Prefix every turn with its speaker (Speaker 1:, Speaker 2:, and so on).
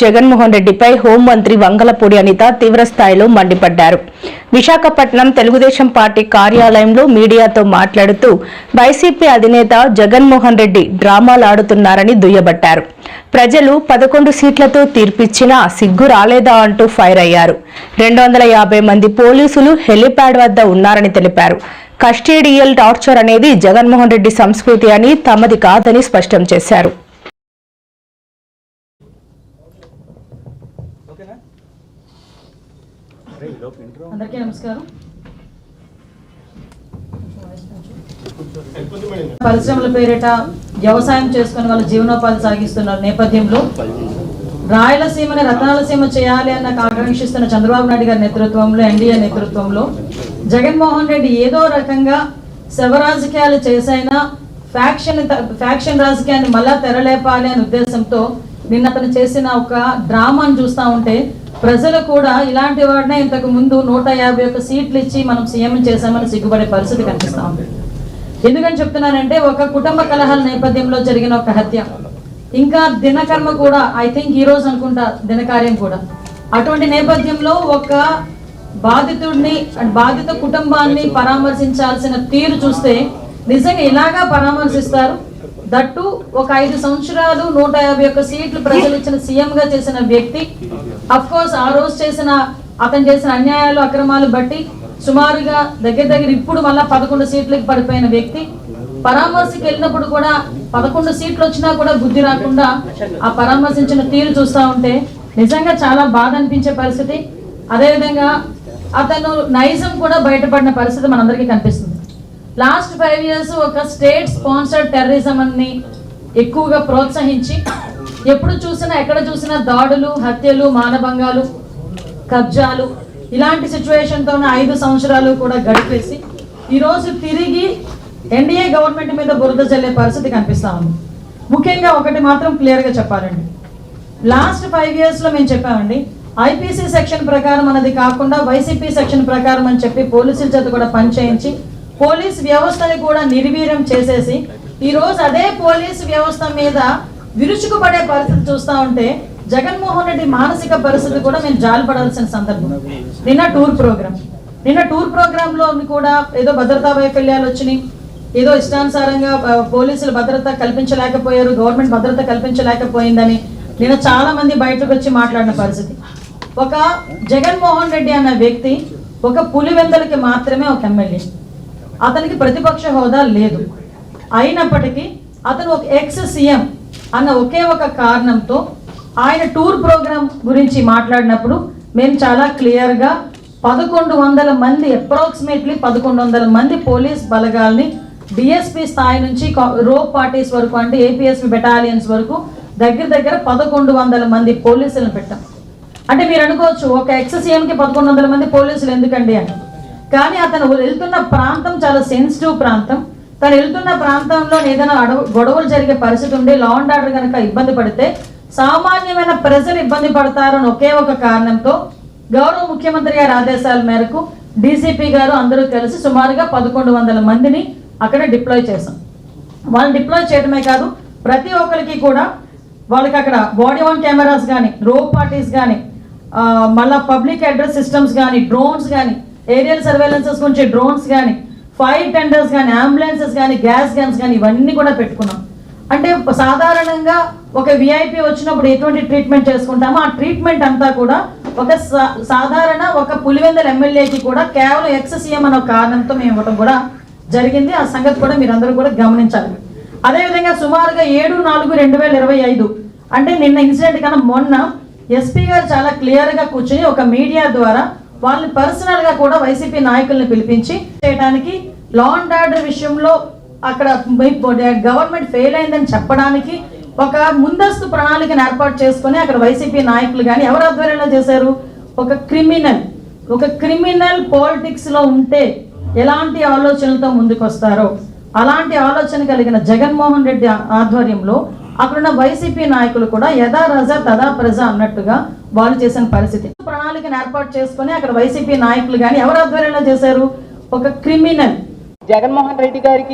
Speaker 1: జగన్మోహన్ రెడ్డిపై హోంమంత్రి వంగలపూడి అనిత తీవ్రస్థాయిలో మండిపడ్డారు. విశాఖపట్నం తెలుగుదేశం పార్టీ కార్యాలయంలో మీడియాతో మాట్లాడుతూ వైసీపీ అధినేత జగన్మోహన్ రెడ్డి డ్రామాలాడుతున్నారని దుయ్యబట్టారు. ప్రజలు 11 సీట్లతో తీర్పిచ్చినా సిగ్గు రాలేదా అంటూ ఫైర్ అయ్యారు. 250 మంది పోలీసులు హెలిప్యాడ్ వద్ద ఉన్నారని తెలిపారు. కస్టేడియల్ టార్చర్ అనేది జగన్మోహన్ రెడ్డి సంస్కృతి అని, తమది కాదని స్పష్టం చేశారు.
Speaker 2: అందరికీ నమస్కారం. పరిశ్రమల పేరిట వ్యవసాయం చేసుకుని వాళ్ళ జీవనోపాధి సాగిస్తున్న నేపథ్యంలో రాయలసీమని రత్నాలసీమ చేయాలి అన్న ఆకాంక్షిస్తున్న చంద్రబాబు నాయుడు గారి నేతృత్వంలో, ఎన్డీఏ జగన్మోహన్ రెడ్డి ఏదో రకంగా శవ రాజకీయాలు చేసైనా ఫ్యాక్షన్ రాజకీయాన్ని మళ్ళా తెరలేపాలి అనే ఉద్దేశంతో నిన్న అతను చేసిన ఒక డ్రామాను చూస్తూ ఉంటే ప్రజలు కూడా ఇలాంటి వాడినే ఇంతకు ముందు 151 సీట్లు ఇచ్చి మనం సీఎం చేశామని సిగ్గుపడే పరిస్థితి కనిపిస్తూ ఉంది. ఎందుకని చెప్తున్నానంటే ఒక కుటుంబ కలహాల నేపథ్యంలో జరిగిన ఒక హత్య, ఇంకా దినకర్మ కూడా ఐ థింక్ ఈ రోజు అనుకుంటా దినకార్యం కూడా, అటువంటి నేపథ్యంలో ఒక బాధిత కుటుంబాన్ని పరామర్శించాల్సిన తీరు చూస్తే నిజంగా ఇలాగా పరామర్శిస్తారు? దట్టు ఒక 5 సంవత్సరాలు 151 సీట్లు ప్రజలు ఇచ్చిన సీఎం గా చేసిన వ్యక్తి, అఫ్ కోర్స్ ఆ రోజు అతను చేసిన అన్యాయాలు అక్రమాలు బట్టి సుమారుగా దగ్గర ఇప్పుడు మళ్ళా 11 సీట్లకు పడిపోయిన వ్యక్తి పరామర్శకి వెళ్ళినప్పుడు కూడా 11 సీట్లు వచ్చినా కూడా బుద్ధి రాకుండా ఆ పరామర్శించిన తీరు చూస్తూ ఉంటే నిజంగా చాలా బాధ అనిపించే పరిస్థితి. అదేవిధంగా అతను నైజం కూడా బయటపడిన పరిస్థితి మనందరికీ కనిపిస్తుంది. లాస్ట్ 5 years ఒక స్టేట్ స్పాన్సర్డ్ టెర్రరిజం అని ఎక్కువగా ప్రోత్సహించి ఎప్పుడు చూసినా ఎక్కడ చూసినా దాడులు, హత్యలు, మానభంగాలు, కబ్జాలు ఇలాంటి సిచ్యువేషన్తో 5 సంవత్సరాలు కూడా గడిపేసి ఈరోజు తిరిగి ఎన్డీఏ గవర్నమెంట్ మీద బురద జల్లే పరిస్థితి కనిపిస్తా ఉంది. ముఖ్యంగా ఒకటి మాత్రం క్లియర్గా చెప్పాలండి, లాస్ట్ 5 yearsలో మేము చెప్పామండి, ఐపీసీ సెక్షన్ ప్రకారం అన్నది కాకుండా వైసీపీ సెక్షన్ ప్రకారం అని చెప్పి పోలీసుల చేత కూడా పనిచేయించి పోలీస్ వ్యవస్థని కూడా నిర్వీర్యం చేసేసి ఈరోజు అదే పోలీసు వ్యవస్థ మీద విరుచుకుపడే పరిస్థితి చూస్తూ ఉంటే జగన్మోహన్ రెడ్డి మానసిక పరిస్థితి కూడా మేము జాలిపడాల్సిన సందర్భం. నిన్న టూర్ ప్రోగ్రాంలో కూడా ఏదో భద్రతా వైఫల్యాలు వచ్చినాయి, ఏదో ఇష్టానుసారంగా పోలీసులు భద్రత కల్పించలేకపోయారు, గవర్నమెంట్ భద్రత కల్పించలేకపోయిందని నిన్న చాలా మంది బయటకు వచ్చి మాట్లాడిన పరిస్థితి. ఒక జగన్మోహన్ రెడ్డి అన్న వ్యక్తి ఒక పులివెందలకి మాత్రమే ఒక ఎమ్మెల్యే, అతనికి ప్రతిపక్ష హోదా లేదు. అయినప్పటికీ అతను ఒక ఎక్స్ సీఎం అన్న ఒకే ఒక కారణంతో ఆయన టూర్ ప్రోగ్రాం గురించి మాట్లాడినప్పుడు మేము చాలా క్లియర్గా 1100 మంది, అప్రాక్సిమేట్లీ 1100 మంది పోలీస్ బలగాల్ని డిఎస్పీ స్థాయి నుంచి రోప్ పార్టీస్ వరకు అంటే ఏపీఎస్పీ బెటాలియన్స్ వరకు దగ్గర 1100 మంది పోలీసులను పెట్టాం. అంటే మీరు అనుకోవచ్చు ఒక ఎక్స్ సీఎంకి 1100 మంది పోలీసులు ఎందుకండి అని. కానీ అతను వెళ్తున్న ప్రాంతం చాలా సెన్సిటివ్ ప్రాంతం. తను వెళ్తున్న ప్రాంతంలో ఏదైనా గొడవలు జరిగే పరిస్థితి ఉండి లా అండ్ ఆర్డర్ కనుక ఇబ్బంది పడితే సామాన్యమైన ప్రజలు ఇబ్బంది పడతారని ఒకే ఒక కారణంతో గౌరవ ముఖ్యమంత్రి గారి ఆదేశాల మేరకు డీసీపీ గారు అందరూ కలిసి సుమారుగా 1100 మందిని అక్కడ డిప్లాయ్ చేశాం. వాళ్ళని డిప్లాయ్ చేయడమే కాదు, ప్రతి ఒక్కరికి కూడా వాళ్ళకి అక్కడ బాడీ వన్ కెమెరాస్ కానీ, రోప్ పార్టీస్ కానీ, మళ్ళీ పబ్లిక్ అడ్రస్ సిస్టమ్స్ కానీ, డ్రోన్స్ కానీ, ఏరియల్ సర్వేలెన్సెస్ గురించి డ్రోన్స్ కానీ, ఫైర్ టెండర్స్ కానీ, అంబులెన్సెస్ కానీ, గ్యాస్ గన్స్ కానీ ఇవన్నీ కూడా పెట్టుకున్నాం. అంటే సాధారణంగా ఒక విఐపి వచ్చినప్పుడు ఎటువంటి ట్రీట్మెంట్ చేసుకుంటామో ఆ ట్రీట్మెంట్ అంతా కూడా ఒక సాధారణ ఒక పులివెందుల ఎమ్మెల్యేకి కూడా కేవలం ఎక్స్ సీఎం అనే కారణంతో మేము ఇవ్వడం కూడా జరిగింది. ఆ సంగతి కూడా మీరందరూ కూడా గమనించాలి. అదేవిధంగా సుమారుగా 7/4/2025 అంటే నిన్న ఇన్సిడెంట్ కన్నా మొన్న ఎస్పీ గారు చాలా క్లియర్గా కూర్చుని ఒక మీడియా ద్వారా వాళ్ళని పర్సనల్గా కూడా వైసీపీ నాయకుల్ని పిలిపించి చేయడానికి, లా అండ్ ఆర్డర్ విషయంలో అక్కడ గవర్నమెంట్ ఫెయిల్ అయిందని చెప్పడానికి ఒక ముందస్తు ప్రణాళికను ఏర్పాటు చేసుకొని అక్కడ వైసీపీ నాయకులు కానీ ఎవరు ఆధ్వర్యంలో చేశారు, ఒక క్రిమినల్ పాలిటిక్స్లో ఉంటే ఎలాంటి ఆలోచనలతో ముందుకు వస్తారో అలాంటి ఆలోచన కలిగిన జగన్మోహన్ రెడ్డి ఆధ్వర్యంలో అక్కడున్న వైసీపీ నాయకులు కూడా యథా రాజా తదా ప్రజ అన్నట్టుగా వాళ్ళు చేసిన పరిస్థితి. ప్రణాళికను ఏర్పాటు చేసుకొని అక్కడ వైసీపీ నాయకులు కానీ ఎవరు ఆధ్వర్యంలో చేశారు, ఒక క్రిమినల్
Speaker 3: జగన్మోహన్ రెడ్డి గారికి